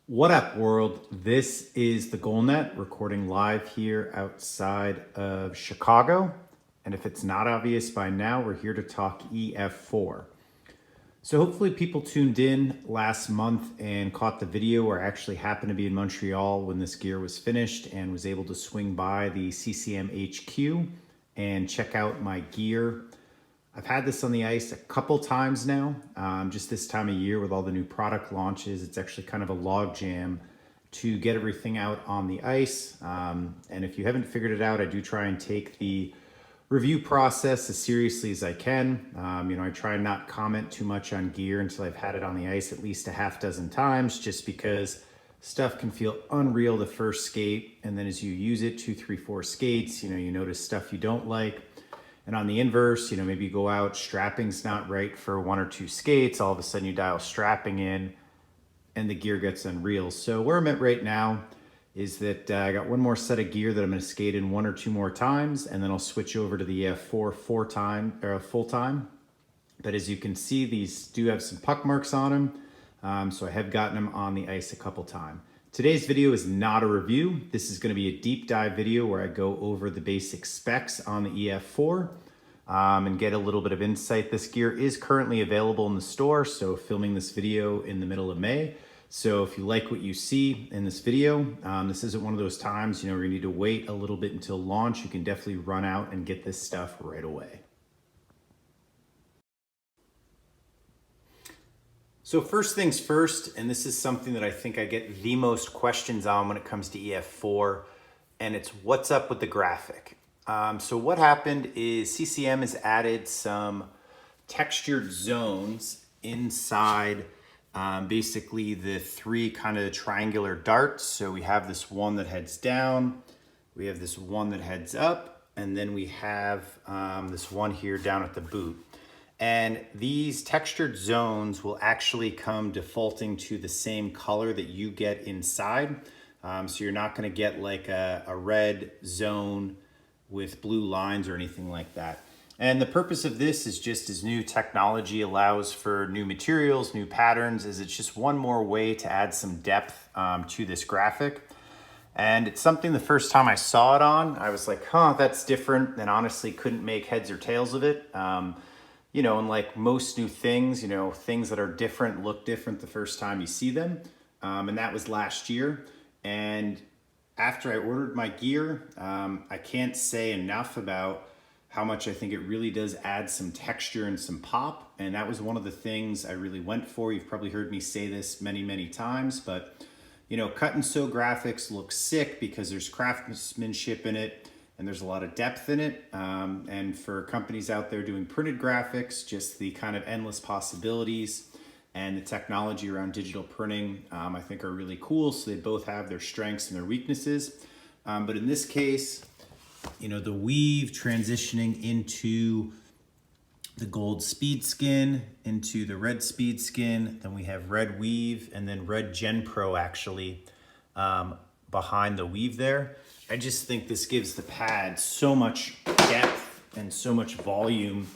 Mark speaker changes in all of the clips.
Speaker 1: What up, world? This is TheGoalNet recording live here outside of Chicago. And if it's not obvious by now, we're here to talk EF4. So hopefully people tuned in last month and caught the video where I actually happened to be in Montreal when this gear was finished and was able to swing by the CCM HQ and check out my gear. I've had this on the ice a couple times now, just this time of year with all the new product launches. It's actually kind of a log jam to get everything out on the ice. And if you haven't figured it out, I do try and take the review process as seriously as I can. I try and not comment too much on gear until I've had it on the ice at least a half dozen times, just because stuff can feel unreal the first skate. And then as you use it 2, 3, 4 skates, you notice stuff you don't like. And on the inverse, maybe you go out, strapping's not right for 1 or 2 skates, all of a sudden you dial strapping in and the gear gets unreal. So where I'm at right now is that I got one more set of gear that I'm gonna skate in 1 or 2 more times, and then I'll switch over to the EF4 full time. But as you can see, these do have some puck marks on them. So I have gotten them on the ice a couple times. Today's video is not a review. This is going to be a deep dive video where I go over the basic specs on the EF4 and get a little bit of insight. This gear is currently available in the store, so filming this video in the middle of May. So if you like what you see in this video, this isn't one of those times where you need to wait a little bit until launch. You can definitely run out and get this stuff right away. So first things first, and this is something that I think I get the most questions on when it comes to EF4, and it's what's up with the graphic. So what happened is CCM has added some textured zones inside basically the 3 kind of triangular darts. So we have this one that heads down, we have this one that heads up, and then we have this one here down at the boot. And these textured zones will actually come defaulting to the same color that you get inside. So you're not gonna get like a red zone with blue lines or anything like that. And the purpose of this is just as new technology allows for new materials, new patterns, is it's just one more way to add some depth to this graphic. And it's something the first time I saw it on, I was like, huh, that's different, and honestly couldn't make heads or tails of it. And like most new things, things that are different look different the first time you see them. And that was last year. And after I ordered my gear, I can't say enough about how much I think it really does add some texture and some pop. And that was one of the things I really went for. You've probably heard me say this many, many times, but cut and sew graphics look sick because there's craftsmanship in it. And there's a lot of depth in it. And for companies out there doing printed graphics, just the kind of endless possibilities and the technology around digital printing, I think are really cool. So they both have their strengths and their weaknesses. But in this case, the weave transitioning into the gold speed skin, into the red speed skin, then we have red weave, and then red Gen Pro actually behind the weave there. I just think this gives the pad so much depth and so much volume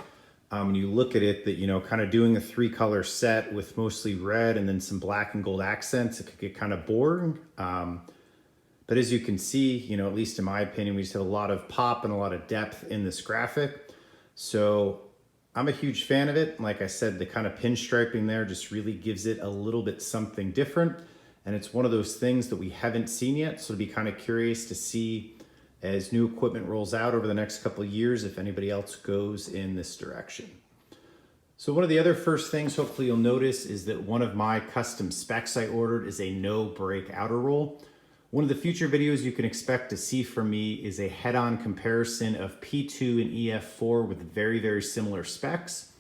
Speaker 1: when you look at it that, kind of doing a 3-color set with mostly red and then some black and gold accents, it could get kind of boring. But as you can see, at least in my opinion, we just have a lot of pop and a lot of depth in this graphic. So I'm a huge fan of it. Like I said, the kind of pinstriping there just really gives it a little bit something different. And it's one of those things that we haven't seen yet. So I'd be kind of curious to see as new equipment rolls out over the next couple of years, if anybody else goes in this direction. So one of the other first things hopefully you'll notice is that one of my custom specs I ordered is a no break outer roll. One of the future videos you can expect to see from me is a head-on comparison of P2 and EF4 with very, very similar specs.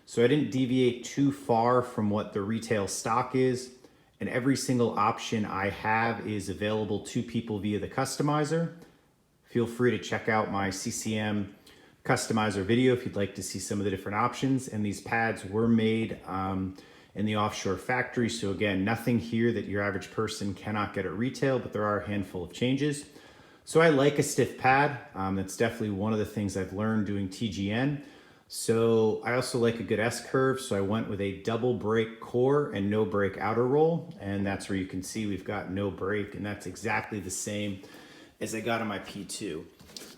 Speaker 1: So I didn't deviate too far from what the retail stock is. And every single option I have is available to people via the customizer. Feel free to check out my CCM customizer video if you'd like to see some of the different options. And these pads were made in the offshore factory. So again, nothing here that your average person cannot get at retail, but there are a handful of changes. So I like a stiff pad. That's definitely one of the things I've learned doing TGN. So I also like a good S-curve, so I went with a double brake core and no brake outer roll, and that's where you can see we've got no brake, and that's exactly the same as I got on my P2.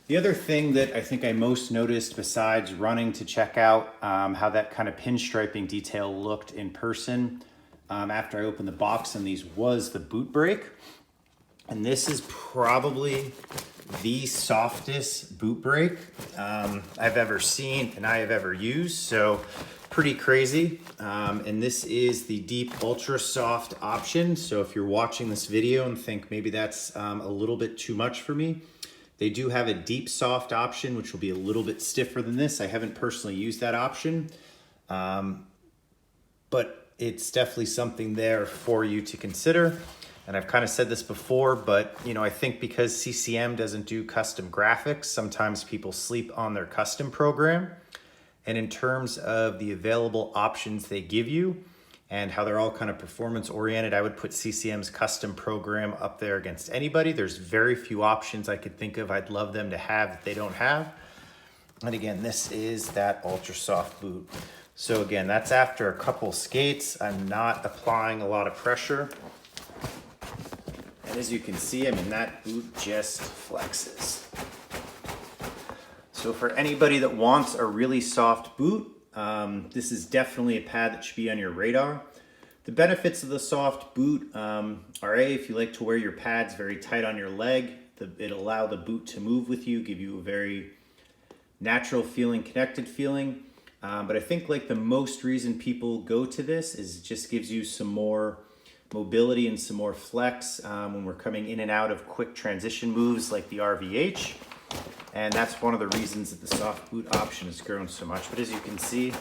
Speaker 1: The other thing that I think I most noticed besides running to check out how that kind of pinstriping detail looked in person after I opened the box on these was the boot brake. And this is probably the softest boot brake I've ever seen and I have ever used. So pretty crazy. And this is the deep ultra soft option. So if you're watching this video and think maybe that's a little bit too much for me, they do have a deep soft option, which will be a little bit stiffer than this. I haven't personally used that option, but it's definitely something there for you to consider. And I've kind of said this before, but I think because CCM doesn't do custom graphics, sometimes people sleep on their custom program. And in terms of the available options they give you and how they're all kind of performance oriented, I would put CCM's custom program up there against anybody. There's very few options I could think of I'd love them to have that they don't have. And again, this is that ultra soft boot. So again, that's after a couple skates. I'm not applying a lot of pressure. And as you can see, that boot just flexes. So for anybody that wants a really soft boot, this is definitely a pad that should be on your radar. The benefits of the soft boot are if you like to wear your pads very tight on your leg, it'll allow the boot to move with you, give you a very natural feeling, connected feeling. But I think like the most reason people go to this is it just gives you some more mobility and some more flex when we're coming in and out of quick transition moves like the RVH. And that's one of the reasons that the soft boot option has grown so much. But as you can see,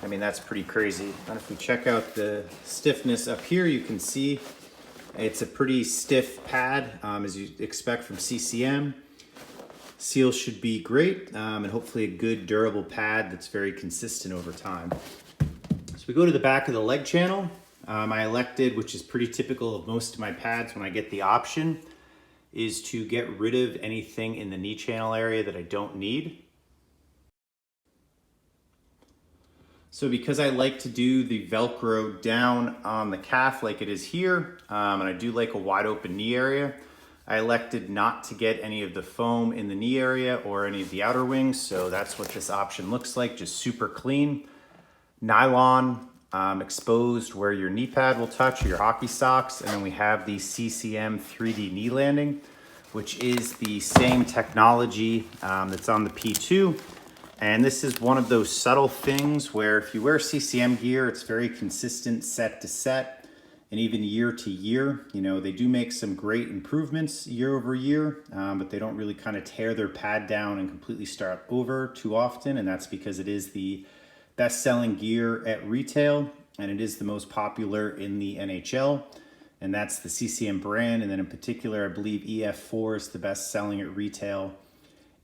Speaker 1: that's pretty crazy. And if we check out the stiffness up here, you can see it's a pretty stiff pad, as you expect from CCM. Seal should be great, and hopefully a good durable pad that's very consistent over time. So we go to the back of the leg channel. I elected, which is pretty typical of most of my pads when I get the option, is to get rid of anything in the knee channel area that I don't need. So because I like to do the Velcro down on the calf like it is here, and I do like a wide open knee area, I elected not to get any of the foam in the knee area or any of the outer wings. So that's what this option looks like, just super clean. Nylon exposed where your knee pad will touch or your hockey socks. And then we have the CCM 3D knee landing, which is the same technology that's on the P2. And this is one of those subtle things where if you wear CCM gear, it's very consistent set to set and even year to year. They do make some great improvements year over year, but they don't really kind of tear their pad down and completely start over too often. And that's because it is the best-selling gear at retail, and it is the most popular in the NHL, and that's the CCM brand. And then in particular, I believe EF4 is the best-selling at retail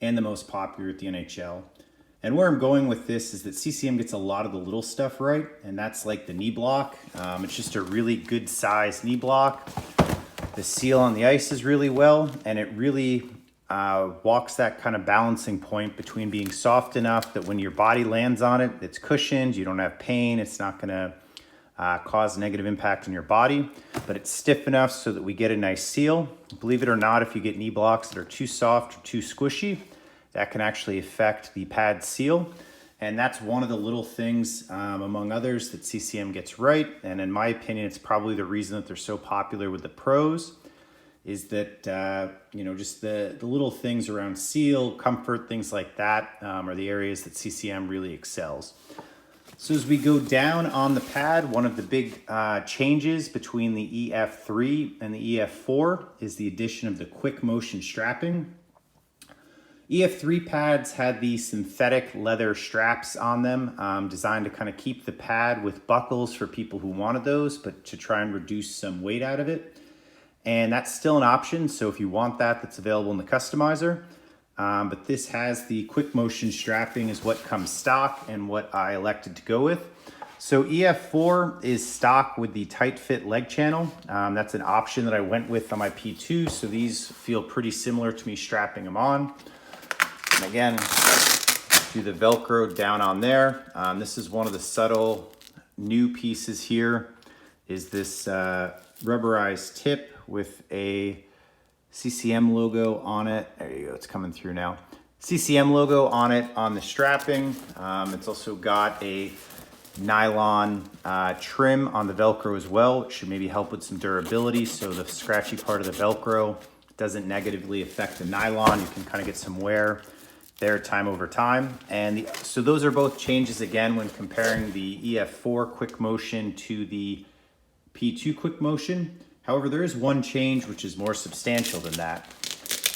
Speaker 1: and the most popular at the NHL. And where I'm going with this is that CCM gets a lot of the little stuff right, and that's like the knee block. It's just a really good size knee block. The seal on the ice is really well, and it really walks that kind of balancing point between being soft enough that when your body lands on it, it's cushioned, you don't have pain, it's not gonna cause negative impact on your body, but it's stiff enough so that we get a nice seal. Believe it or not, if you get knee blocks that are too soft or too squishy, that can actually affect the pad seal. And that's one of the little things, among others, that CCM gets right. And in my opinion, it's probably the reason that they're so popular with the pros, is that, just the little things around seal, comfort, things like that are the areas that CCM really excels. So as we go down on the pad, one of the big changes between the EF3 and the EF4 is the addition of the quick motion strapping. EF3 pads had the synthetic leather straps on them, designed to kind of keep the pad with buckles for people who wanted those, but to try and reduce some weight out of it. And that's still an option, so if you want that, that's available in the customizer. But this has the quick motion strapping is what comes stock and what I elected to go with. So EF4 is stock with the tight fit leg channel. That's an option that I went with on my P2, so these feel pretty similar to me strapping them on. And again, to the Velcro down on there. This is one of the subtle new pieces here, is this rubberized tip with a CCM logo on it. There you go, it's coming through now. CCM logo on it on the strapping. It's also got a nylon trim on the Velcro as well. It should maybe help with some durability, so the scratchy part of the Velcro doesn't negatively affect the nylon. You can kind of get some wear there time over time. And so those are both changes again when comparing the EF4 quick motion to the P2 quick motion. However, there is one change which is more substantial than that.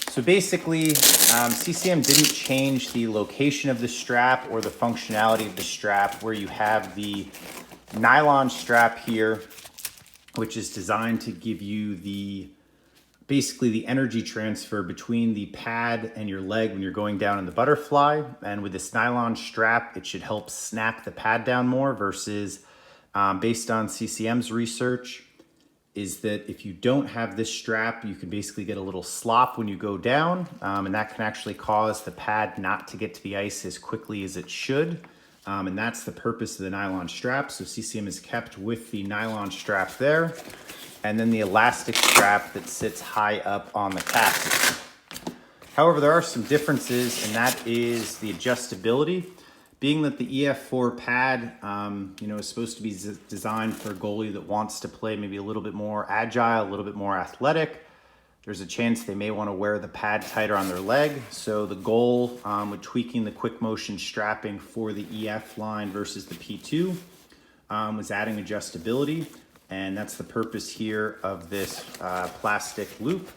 Speaker 1: So basically, CCM didn't change the location of the strap or the functionality of the strap, where you have the nylon strap here, which is designed to give you basically the energy transfer between the pad and your leg when you're going down in the butterfly. And with this nylon strap, it should help snap the pad down more versus, based on CCM's research, is that if you don't have this strap, you can basically get a little slop when you go down, and that can actually cause the pad not to get to the ice as quickly as it should. And that's the purpose of the nylon strap. So CCM is kept with the nylon strap there, and then the elastic strap that sits high up on the chassis. However, there are some differences, and that is the adjustability. Being that the EF4 pad, is supposed to be designed for a goalie that wants to play maybe a little bit more agile, a little bit more athletic, there's a chance they may want to wear the pad tighter on their leg. So the goal with tweaking the quick motion strapping for the EF line versus the P2 was adding adjustability. And that's the purpose here of this plastic loop.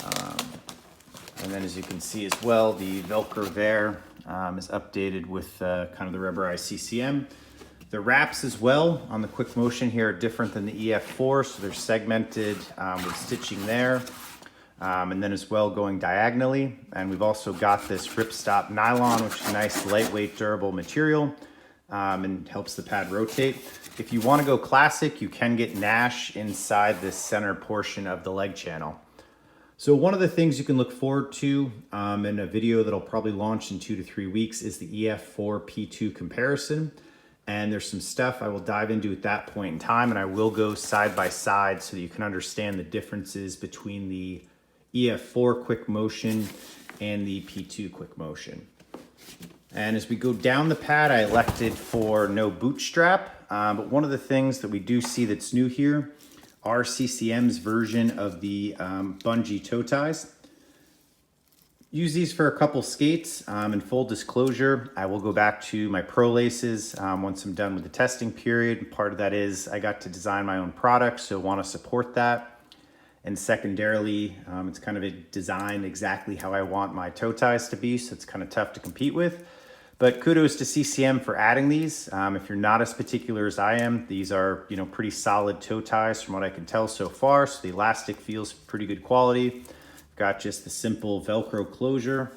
Speaker 1: And then as you can see as well, the Velcro there is updated with kind of the rubberized CCM. The wraps as well on the quick motion here are different than the EF4, so they're segmented with stitching there. And then as well going diagonally. And we've also got this ripstop nylon, which is a nice lightweight durable material and helps the pad rotate. If you want to go classic, you can get Nash inside this center portion of the leg channel. So one of the things you can look forward to in a video that'll probably launch in 2 to 3 weeks is the EF4 P2 comparison. And there's some stuff I will dive into at that point in time, and I will go side by side so that you can understand the differences between the EF4 quick motion and the P2 quick motion. And as we go down the pad, I elected for no bootstrap. But one of the things that we do see that's new here are CCM's version of the bungee toe ties. Use these for a couple skates. In full disclosure, I will go back to my pro laces once I'm done with the testing period. Part of that is I got to design my own product, so want to support that. And secondarily, it's kind of a design exactly how I want my toe ties to be, so it's kind of tough to compete with. But kudos to CCM for adding these. If you're not as particular as I am, these are pretty solid toe ties from what I can tell so far. So the elastic feels pretty good quality. Got just the simple Velcro closure.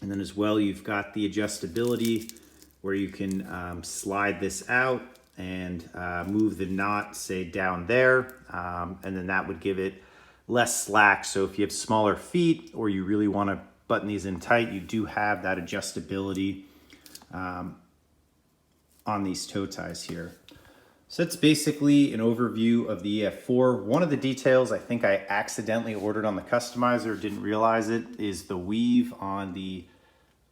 Speaker 1: And then as well, you've got the adjustability where you can slide this out and move the knot, say, down there. And then that would give it less slack. So if you have smaller feet or you really want to button these in tight, you do have that adjustability on these toe ties here. So that's basically an overview of the EF4. One of the details I think I accidentally ordered on the customizer, didn't realize it, is the weave on the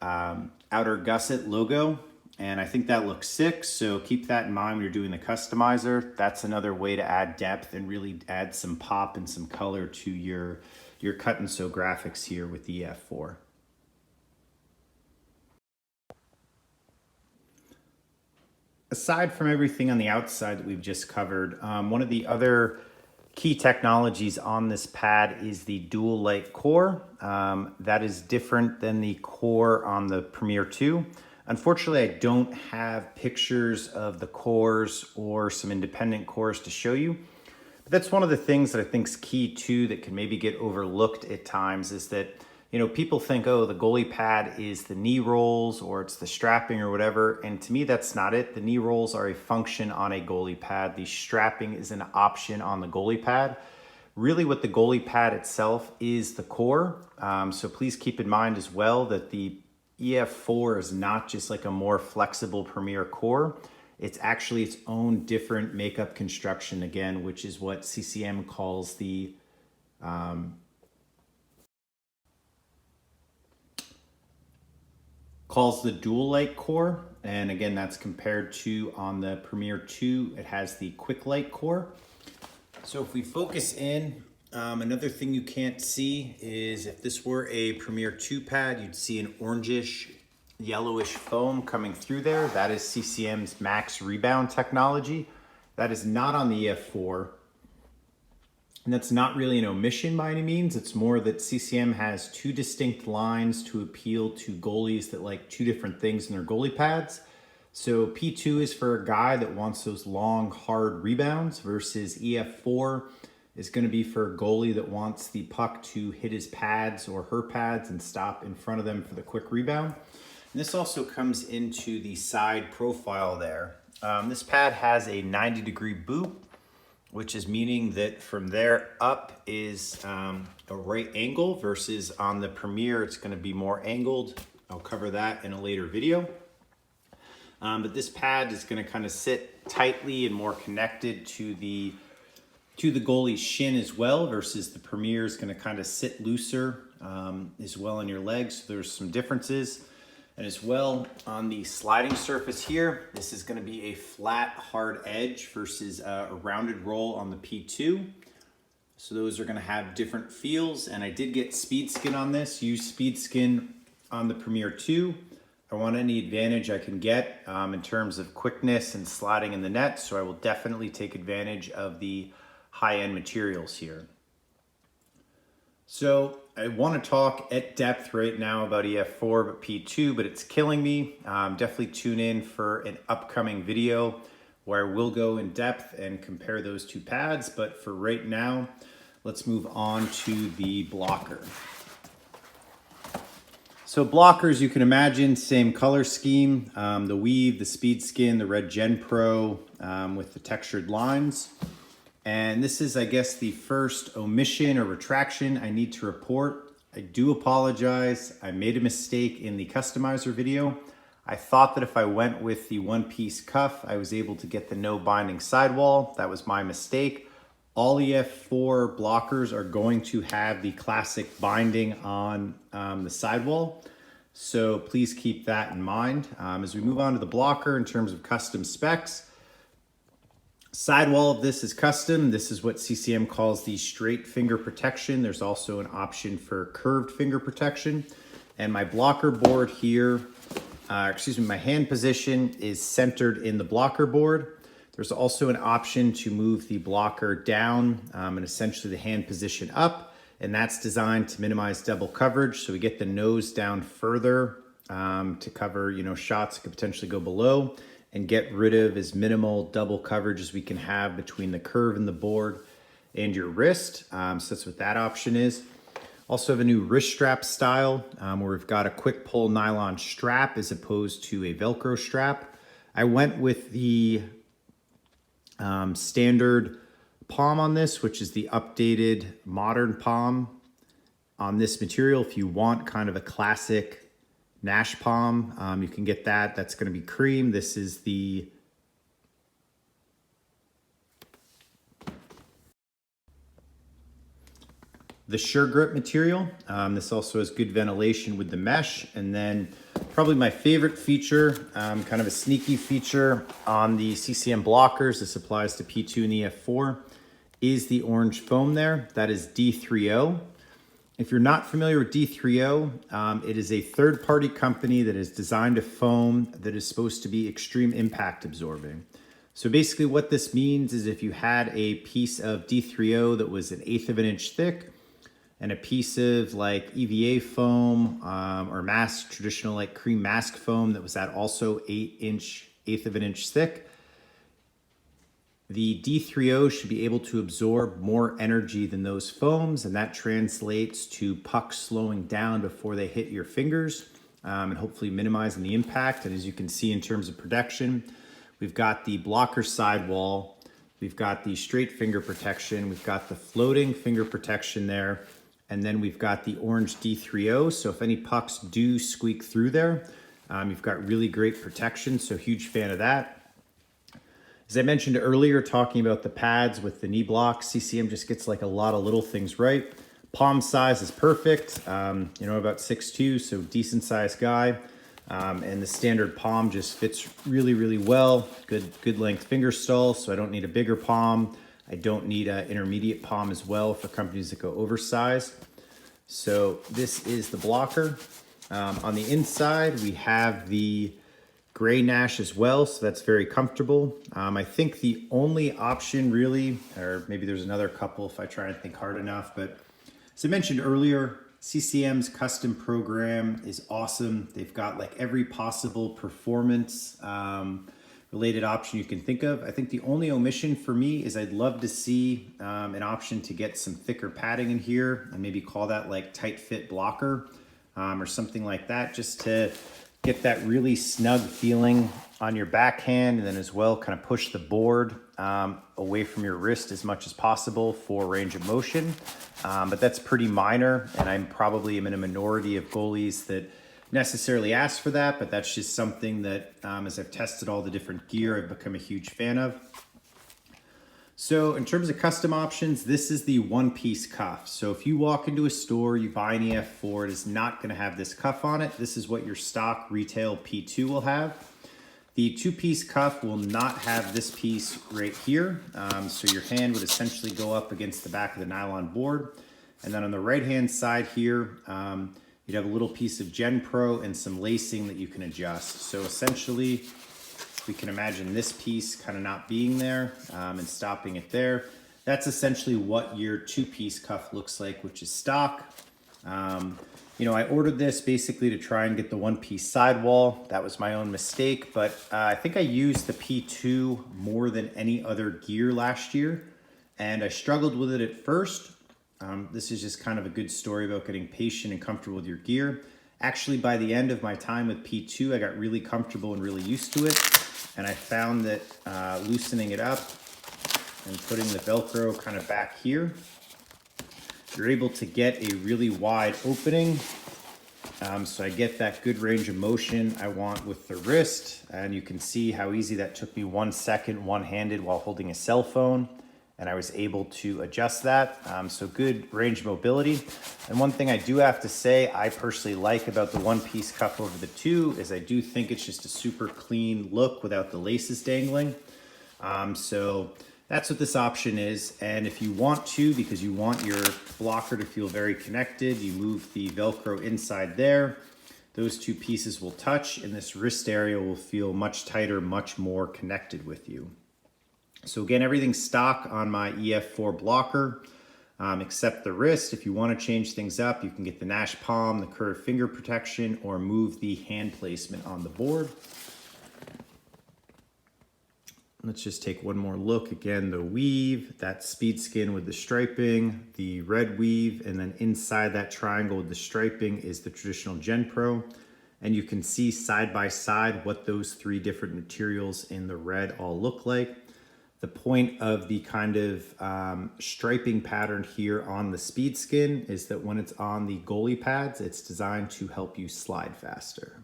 Speaker 1: outer gusset logo. And I think that looks sick, so keep that in mind when you're doing the customizer. That's another way to add depth and really add some pop and some color to your cut and sew graphics here with the EF4. Aside from everything on the outside that we've just covered, one of the other key technologies on this pad is the dual light core. That is different than the core on the Premier 2. Unfortunately, I don't have pictures of the cores or some independent cores to show you. But that's one of the things that I think is key too that can maybe get overlooked at times, is that people think, oh, the goalie pad is the knee rolls or it's the strapping or whatever. And to me, that's not it. The knee rolls are a function on a goalie pad. The strapping is an option on the goalie pad. Really what the goalie pad itself is the core. So please keep in mind as well that the EF4 is not just like a more flexible Premier core. It's actually its own different makeup construction again, which is what CCM calls the dual light core. And again, that's compared to on the Premier 2, it has the quick light core. So if we focus in, another thing you can't see is if this were a Premier 2 pad, you'd see an orangish, yellowish foam coming through there. That is CCM's max rebound technology. That is not on the EF4. And that's not really an omission by any means. It's more that CCM has two distinct lines to appeal to goalies that like two different things in their goalie pads. So P2 is for a guy that wants those long, hard rebounds versus EF4 is going to be for a goalie that wants the puck to hit his pads or her pads and stop in front of them for the quick rebound. And this also comes into the side profile there. This pad has a 90-degree boot, which is meaning that from there up is a right angle versus on the Premier, it's going to be more angled. I'll cover that in a later video. But this pad is going to kind of sit tightly and more connected to the goalie's shin as well, versus the Premier is going to kind of sit looser as well on your legs. So there's some differences. And as well on the sliding surface here, this is going to be a flat, hard edge versus a rounded roll on the P2. So those are going to have different feels. And I did get speed skin on this, use speed skin on the Premier 2. I want any advantage I can get in terms of quickness and sliding in the net. So I will definitely take advantage of the high-end materials here. So I want to talk at depth right now about EF4, but P2, but it's killing me. Definitely tune in for an upcoming video where I will go in depth and compare those two pads. But for right now, let's move on to the blocker. So blockers, you can imagine, same color scheme, the weave, the speed skin, the red Gen Pro with the textured lines. And this is, I guess, the first omission or retraction I need to report. I do apologize. I made a mistake in the customizer video. I thought that if I went with the one-piece cuff, I was able to get the no binding sidewall. That was my mistake. All EF4 blockers are going to have the classic binding on the sidewall. So please keep that in mind. As we move on to the blocker in terms of custom specs, sidewall of this is custom. This is what CCM calls the straight finger protection. There's also an option for curved finger protection. And my blocker board here, my hand position is centered in the blocker board. There's also an option to move the blocker down and essentially the hand position up. And that's designed to minimize double coverage. So we get the nose down further to cover, shots that could potentially go below, and get rid of as minimal double coverage as we can have between the curve in the board and your wrist. So that's what that option is. Also have a new wrist strap style where we've got a quick pull nylon strap as opposed to a Velcro strap. I went with the standard palm on this, which is the updated modern palm on this material. If you want kind of a classic Nash palm, you can get that. That's going to be cream. This is the Sure Grip material. This also has good ventilation with the mesh. And then probably my favorite feature, kind of a sneaky feature on the CCM blockers, this applies to P2 and EF4, is the orange foam there. That is D3O. If you're not familiar with D3O, it is a third-party company that has designed a foam that is supposed to be extreme impact absorbing. So basically what this means is if you had a piece of D3O that was 1/8 of an inch thick and a piece of like EVA foam or traditional like cream mask foam that was at also 1/8 of an inch thick, the D3O should be able to absorb more energy than those foams, and that translates to pucks slowing down before they hit your fingers and hopefully minimizing the impact. And as you can see in terms of protection, we've got the blocker sidewall, we've got the straight finger protection, we've got the floating finger protection there, And then we've got the orange D30. So if any pucks do squeak through there, you've got really great protection. So huge fan of that. As I mentioned earlier, talking about the pads with the knee blocks, CCM just gets like a lot of little things right. Palm size is perfect, about 6'2", so decent sized guy. And the standard palm just fits really, really well. Good length finger stall, so I don't need a bigger palm. I don't need an intermediate palm as well for companies that go oversized. So this is the blocker. On the inside, we have the gray Nash as well, so that's very comfortable. I think the only option really, or maybe there's another couple if I try and think hard enough, but as I mentioned earlier, CCM's custom program is awesome. They've got like every possible performance related option you can think of. I think the only omission for me is I'd love to see an option to get some thicker padding in here and maybe call that like tight fit blocker or something like that, just to get that really snug feeling on your backhand, and then as well kind of push the board away from your wrist as much as possible for range of motion. But that's pretty minor, and I'm probably in a minority of goalies that necessarily ask for that, but that's just something that as I've tested all the different gear, I've become a huge fan of. So in terms of custom options, this is the one-piece cuff. So if you walk into a store, you buy an EF4, it is not gonna have this cuff on it. This is what your stock retail P2 will have. The two-piece cuff will not have this piece right here. So your hand would essentially go up against the back of the nylon board. And then on the right-hand side here, you'd have a little piece of Gen Pro and some lacing that you can adjust. So essentially, we can imagine this piece kind of not being there and stopping it there. That's essentially what your two-piece cuff looks like, which is stock. I ordered this basically to try and get the one-piece sidewall. That was my own mistake, but I think I used the P2 more than any other gear last year, and I struggled with it at first. This is just kind of a good story about getting patient and comfortable with your gear. Actually, by the end of my time with P2, I got really comfortable and really used to it. And I found that loosening it up and putting the Velcro kind of back here, you're able to get a really wide opening. So I get that good range of motion I want with the wrist. And you can see how easy that took me 1 second, one-handed while holding a cell phone. And I was able to adjust that. So good range of mobility. And one thing I do have to say I personally like about the one-piece cuff over the two is I do think it's just a super clean look without the laces dangling. So that's what this option is. And if you want to, because you want your blocker to feel very connected, you move the Velcro inside there. Those two pieces will touch and this wrist area will feel much tighter, much more connected with you. So again, everything's stock on my EF4 blocker, except the wrist. If you want to change things up, you can get the Nash palm, the curved finger protection, or move the hand placement on the board. Let's just take one more look. Again, the weave, that speed skin with the striping, the red weave, and then inside that triangle with the striping is the traditional Gen Pro. And you can see side by side what those three different materials in the red all look like. The point of the kind of striping pattern here on the speed skin is that when it's on the goalie pads, it's designed to help you slide faster.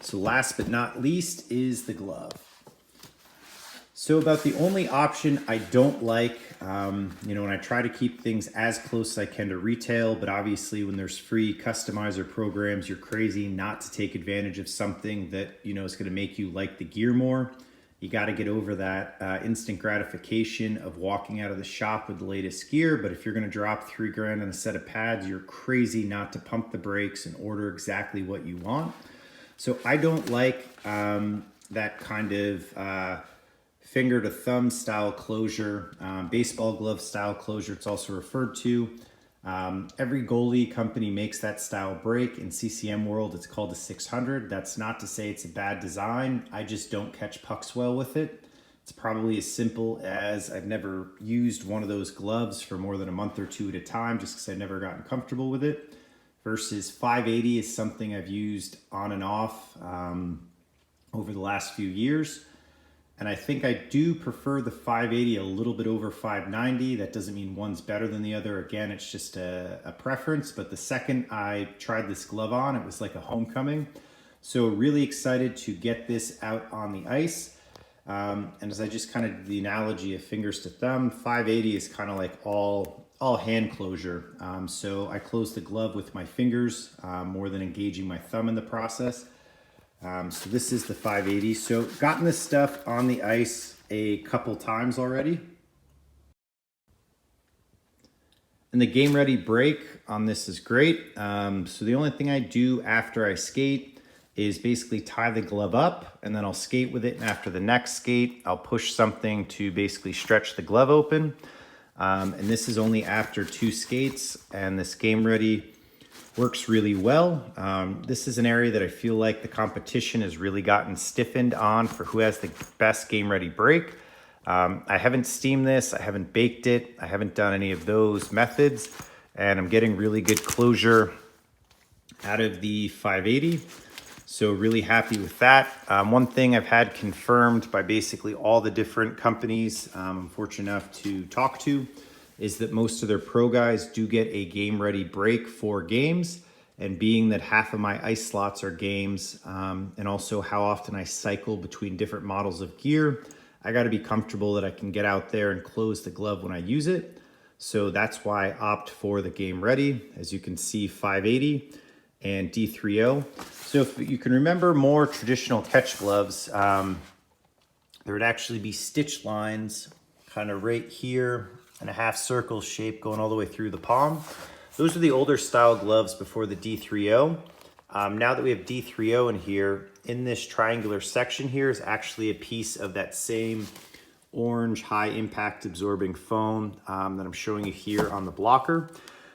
Speaker 1: So last but not least is the glove. So about the only option I don't like, when I try to keep things as close as I can to retail, but obviously when there's free customizer programs, you're crazy not to take advantage of something that, is gonna make you like the gear more. You got to get over that instant gratification of walking out of the shop with the latest gear. But if you're going to drop $3 grand on a set of pads, you're crazy not to pump the brakes and order exactly what you want. So I don't like that kind of finger to thumb style closure, baseball glove style closure, it's also referred to. Every goalie company makes that style break. In CCM world, it's called a 600. That's not to say it's a bad design. I just don't catch pucks well with it. It's probably as simple as I've never used one of those gloves for more than a month or two at a time just because I've never gotten comfortable with it. Versus 580 is something I've used on and off over the last few years. And I think I do prefer the 580 a little bit over 590. That doesn't mean one's better than the other. Again, it's just a preference. But the second I tried this glove on, it was like a homecoming. So really excited to get this out on the ice. And as I just kind of did the analogy of fingers to thumb, 580 is kind of like all hand closure. So I close the glove with my fingers more than engaging my thumb in the process. So this is the 580. So gotten this stuff on the ice a couple times already. And the game ready break on this is great. So the only thing I do after I skate is basically tie the glove up and then I'll skate with it. And after the next skate, I'll push something to basically stretch the glove open. And this is only after 2 skates, and this game ready works really well. This is an area that I feel like the competition has really gotten stiffened on for who has the best game ready break. I haven't steamed this, I haven't baked it, I haven't done any of those methods, and I'm getting really good closure out of the 580. So really happy with that. One thing I've had confirmed by basically all the different companies I'm fortunate enough to talk to is that most of their pro guys do get a game ready break for games. And being that half of my ice slots are games, and also how often I cycle between different models of gear, I gotta be comfortable that I can get out there and close the glove when I use it. So that's why I opt for the game ready. As you can see, 580 and D30. So if you can remember more traditional catch gloves, there would actually be stitch lines kind of right here in a half circle shape going all the way through the palm. Those are the older style gloves before the D30. Now that we have D30 in here, in this triangular section here is actually a piece of that same orange high impact absorbing foam that I'm showing you here on the blocker.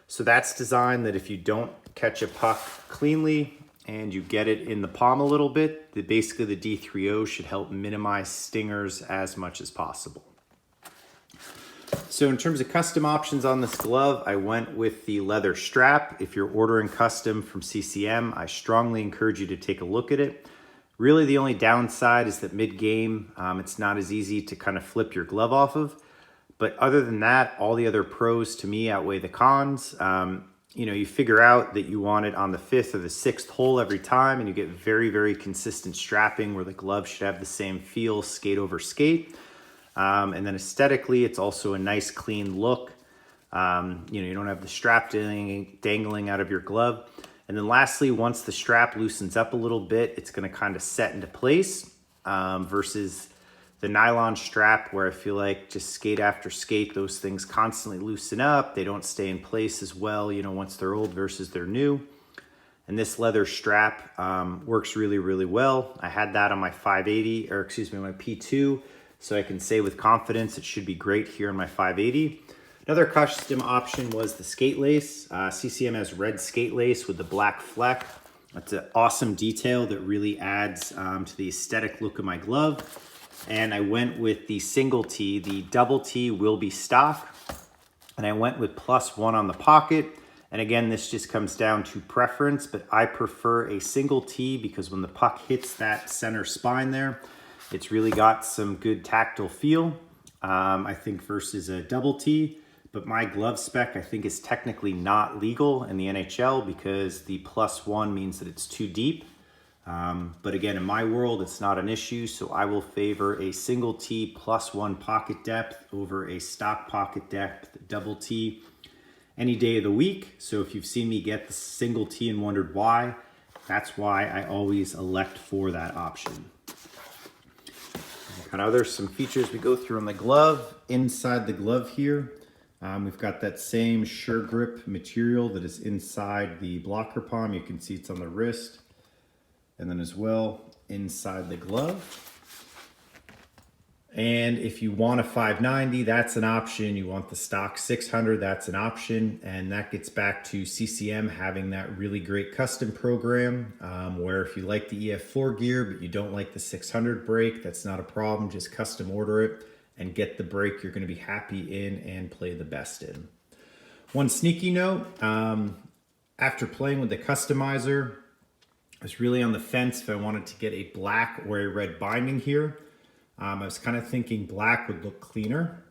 Speaker 1: So that's designed that if you don't catch a puck cleanly and you get it in the palm a little bit, basically the D30 should help minimize stingers as much as possible. So in terms of custom options on this glove, I went with the leather strap. If you're ordering custom from CCM, I strongly encourage you to take a look at it. Really the only downside is that mid-game, it's not as easy to kind of flip your glove off of. But other than that, all the other pros to me outweigh the cons. You figure out that you want it on the 5th or the 6th hole every time, and you get very, very consistent strapping where the glove should have the same feel, skate over skate. And then aesthetically, it's also a nice, clean look. You don't have the strap dangling out of your glove. And then lastly, once the strap loosens up a little bit, it's going to kind of set into place versus the nylon strap where I feel like just skate after skate, those things constantly loosen up. They don't stay in place as well, once they're old versus they're new. And this leather strap works really, really well. I had that on my 580, or excuse me, my P2. So I can say with confidence, it should be great here on my 580. Another custom option was the skate lace. CCM has red skate lace with the black fleck. That's an awesome detail that really adds to the aesthetic look of my glove. And I went with the single T. The double T will be stock. And I went with +1 on the pocket. And again, this just comes down to preference, but I prefer a single T because when the puck hits that center spine there, it's really got some good tactile feel, I think, versus a double T. But my glove spec, I think, is technically not legal in the NHL because the +1 means that it's too deep. But again, in my world, it's not an issue. So I will favor a single T +1 pocket depth over a stock pocket depth double T any day of the week. So if you've seen me get the single T and wondered why, that's why I always elect for that option. Kind of there's some features we go through on the glove. Inside the glove here, we've got that same Sure Grip material that is inside the blocker palm. You can see it's on the wrist. And then as well, inside the glove. And if you want a 590, that's an option. You want the stock 600, that's an option. And that gets back to CCM having that really great custom program where if you like the EF4 gear, but you don't like the 600 brake, that's not a problem. Just custom order it and get the brake you're gonna be happy in and play the best in. One sneaky note, after playing with the customizer, I was really on the fence if I wanted to get a black or a red binding here. I was kind of thinking black would look cleaner.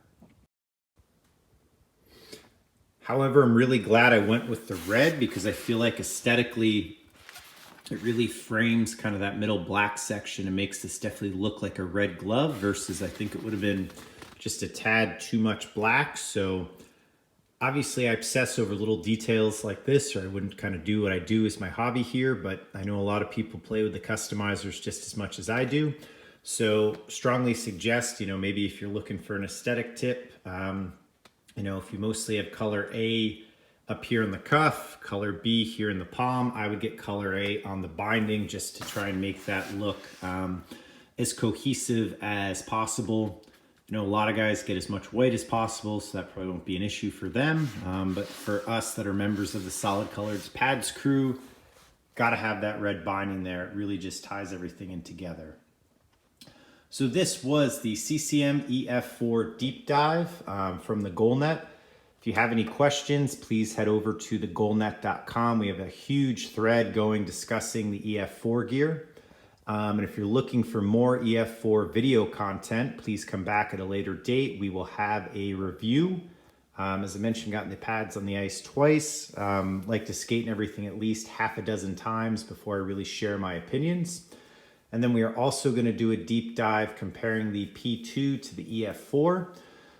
Speaker 1: However, I'm really glad I went with the red because I feel like aesthetically it really frames kind of that middle black section and makes this definitely look like a red glove versus I think it would have been just a tad too much black. So obviously I obsess over little details like this, or I wouldn't kind of do what I do as my hobby here, but I know a lot of people play with the customizers just as much as I do. So strongly suggest, maybe if you're looking for an aesthetic tip, if you mostly have color A up here in the cuff, color B here in the palm, I would get color A on the binding just to try and make that look as cohesive as possible. A lot of guys get as much white as possible, so that probably won't be an issue for them. But for us that are members of the Solid Colors Pads crew, gotta have that red binding there. It really just ties everything in together. So this was the CCM EF4 deep dive from TheGoalNet. If you have any questions, please head over to TheGoalNet.com. We have a huge thread going discussing the EF4 gear. And if you're looking for more EF4 video content, please come back at a later date. We will have a review. As I mentioned, gotten the pads on the ice twice. Like to skate and everything at least half a dozen times before I really share my opinions. And then we are also going to do a deep dive comparing the P2 to the EF4.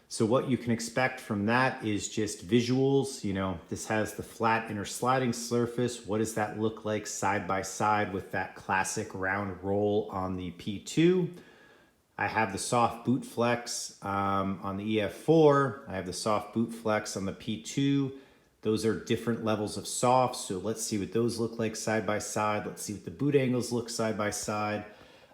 Speaker 1: So what you can expect from that is just visuals. This has the flat inner sliding surface. What does that look like side by side with that classic round roll on the P2? I have the soft boot flex on the EF4. I have the soft boot flex on the P2. Those are different levels of soft, so let's see what those look like side by side. Let's see what the boot angles look side by side.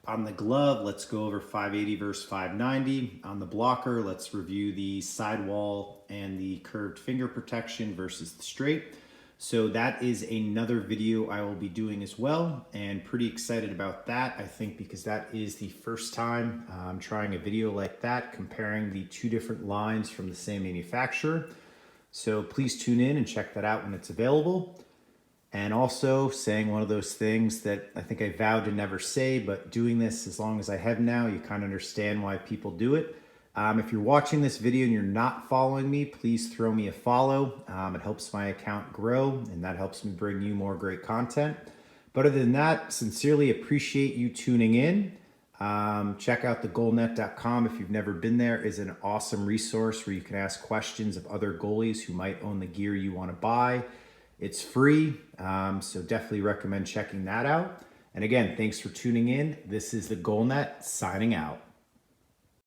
Speaker 1: On the glove, let's go over 580 versus 590. On the blocker, let's review the sidewall and the curved finger protection versus the straight. So that is another video I will be doing as well, and pretty excited about that, I think, because that is the first time I'm trying a video like that, comparing the two different lines from the same manufacturer. So please tune in and check that out when it's available. And also saying one of those things that I think I vowed to never say, but doing this as long as I have now, you kind of understand why people do it. If you're watching this video and you're not following me, please throw me a follow. It helps my account grow and that helps me bring you more great content. But other than that, sincerely appreciate you tuning in. Check out TheGoalNet.com if you've never been there. Is an awesome resource where you can ask questions of other goalies who might own the gear you want to buy. It's free, so definitely recommend checking that out. And again, thanks for tuning in. This is TheGoalNet signing out.